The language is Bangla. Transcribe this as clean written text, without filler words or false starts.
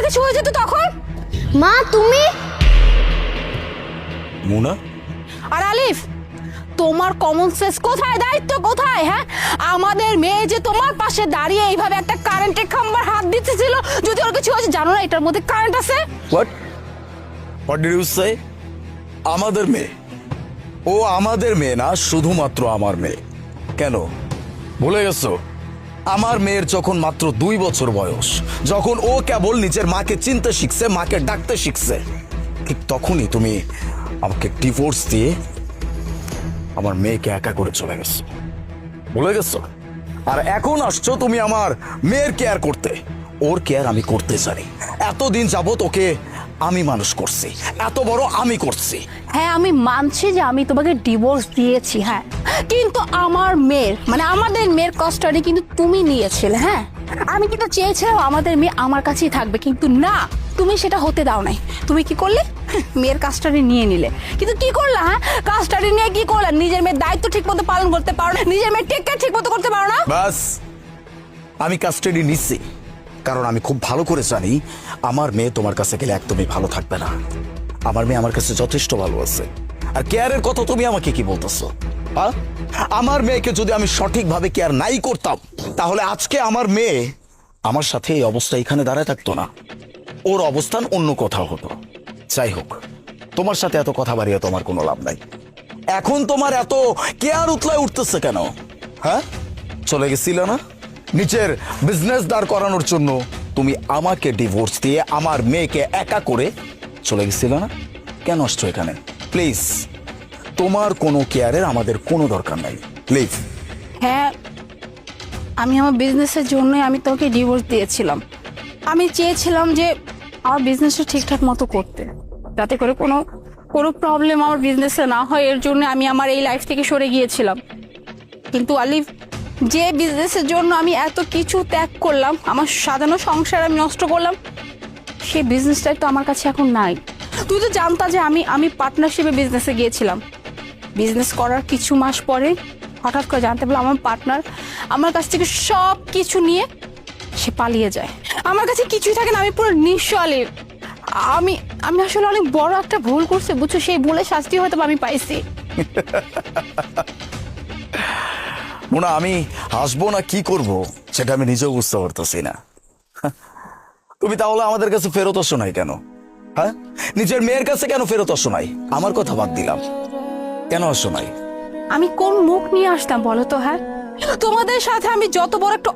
কিছু হয়ে যেত তখন? মা তুমি মুনা, আর আলিফ, তোমার কমন সেন্স কোথায়, দায়িত্ব কোথায়? হ্যাঁ, আমাদের মেয়ে যে তোমার পাশে দাঁড়িয়ে এইভাবে একটা কারেন্টের খাম্বার হাত দিতেছিল, যদি ওর কিছু হয়েছে, জানো না এটার মধ্যে কারেন্ট আছে? হোয়াট ডিড ইউ সে? আমাদের মেয়ে? ও আমাদের মেয়ে না, শুধুমাত্র আমার মেয়ে। কেন ভুলে গেছো? আমার মেয়ের যখন মাত্র 2 বছর বয়স, যখন ও কেবল নিজের মাকে চিনতে শিখছে, মাকে ডাকতে শিখছে, ঠিক তখনই তুমি আমাকে ডিভোর্স দিয়ে আমার মেয়েকে একা করে চলে গেছো। ভুলে গেছো? আর এখন আসছো তুমি আমার মেয়ের কেয়ার করতে। ওর কেয়ার আমি করতে জানি। এতদিন যাবত ওকে আমি মানুষ করছি, এত বড় আমি করছি। হ্যাঁ, আমি মানছি যে আমি তোমাকে ডিভোর্স দিয়েছি, হ্যাঁ, কিন্তু আমার মেয়ের মানে আমাদের মেয়ের কষ্টটা কিন্তু তুমি নিয়েছিলে। হ্যাঁ, আমি কিন্তু চেয়েছিলাম আমাদের মেয়ে আমার কাছেই থাকবে, কিন্তু না, তুমি সেটা হতে দাও নাই। তুমি কি করলে? মেয়ের কাস্টাডি নিয়ে নিলে। কিন্তু কি করলা? হ্যাঁ, কাস্টাডি নিয়ে কি করলা? নিজের মেয়ের দায়িত্ব ঠিক মতো পালন করতে পারো না, নিজের মেয়ের টেক কেয়ার ঠিক মতো করতে পারো না। বাস, আমি কাস্টাডি নিচ্ছি কারণ আমি খুব ভালো করে জানি আমার মেয়ে তোমার কাছে গেলে একদমই ভালো থাকবে না। আমার মেয়ে আমার কাছে যথেষ্ট ভালো আছে। আর কেয়ারের কথা তুমি আমাকে কি বলতেছো? আমার মেয়েকে যদি আমি সঠিকভাবে কেয়ার নাই করতাম, তাহলে আজকে আমার মেয়ে আমার সাথে এই অবস্থা এখানে দাঁড়ায় থাকতো না। ওর অবস্থান অন্য কোথাও হতো। যাই হোক, তোমার সাথে এত কথা বাড়িয়ে তোমার কোনো লাভ নাই। এখন তোমার এত কেয়ার উতলায় উঠতেছে কেন? হ্যাঁ, চলে গেছিল না নিচের বিজনেস দাঁড় করানোর জন্য? তুমি আমাকে ডিভোর্স দিয়ে আমার মেয়েকে একা করে চলে গেছিল না? কেন আসছো এখানে? প্লিজ, তোমার কোনো কেয়ারের আমাদের কোনো দরকার নাই। লিভ। হ্যাঁ, আমি আমার বিজনেসের জন্যই আমি তোকে ডিভোর্স দিয়েছিলাম। আমি চেয়েছিলাম যে আমার বিজনেসটা ঠিকঠাক মতো করতে, যাতে করে কোনো প্রবলেম আমার বিজনেসে না হয়। এর জন্য আমি আমার এই লাইফ থেকে সরে গিয়েছিলাম। কিন্তু আলিফ, যে বিজনেসের জন্য আমি এত কিছু ত্যাগ করলাম, আমার সাজানো সংসার আমি নষ্ট করলাম, সেই বিজনেসটাই তো আমার কাছে এখন নাই। তুই তো জানতা যে আমি পার্টনারশিপে বিজনেসে গিয়েছিলাম। বিজনেস করার কিছু মাস পরে হঠাৎ করে জানতে পারলাম আমার পার্টনার আমার কাছ থেকে সব কিছু নিয়ে সে পালিয়ে যায়। আমার কাছে কিছুই থাকে না, আমি পুরো নিঃস্ব আলিফ। আমি আমি আসলে অনেক বড় একটা ভুল করছি, বুঝছো? সেই ভুলের শাস্তি হয়তো আমি পাইছি। মোনা, আমি হাসবো না কি করব সেটা আমি নিজেও বুঝতে পারতেছি না। তুমি তাহলে আমাদের কাছে ফেরত আসো নাই কেন? হ্যাঁ, নিজের মেয়ের কাছে কেন ফেরত আসো নাই? আমার কথা বাদ দিলাম, কেন আসো নাই? আমি কোন মুখ নিয়ে আসতাম বলো তো? হ্যাঁ, তোমাদের সাথে আমি যত বড় একটা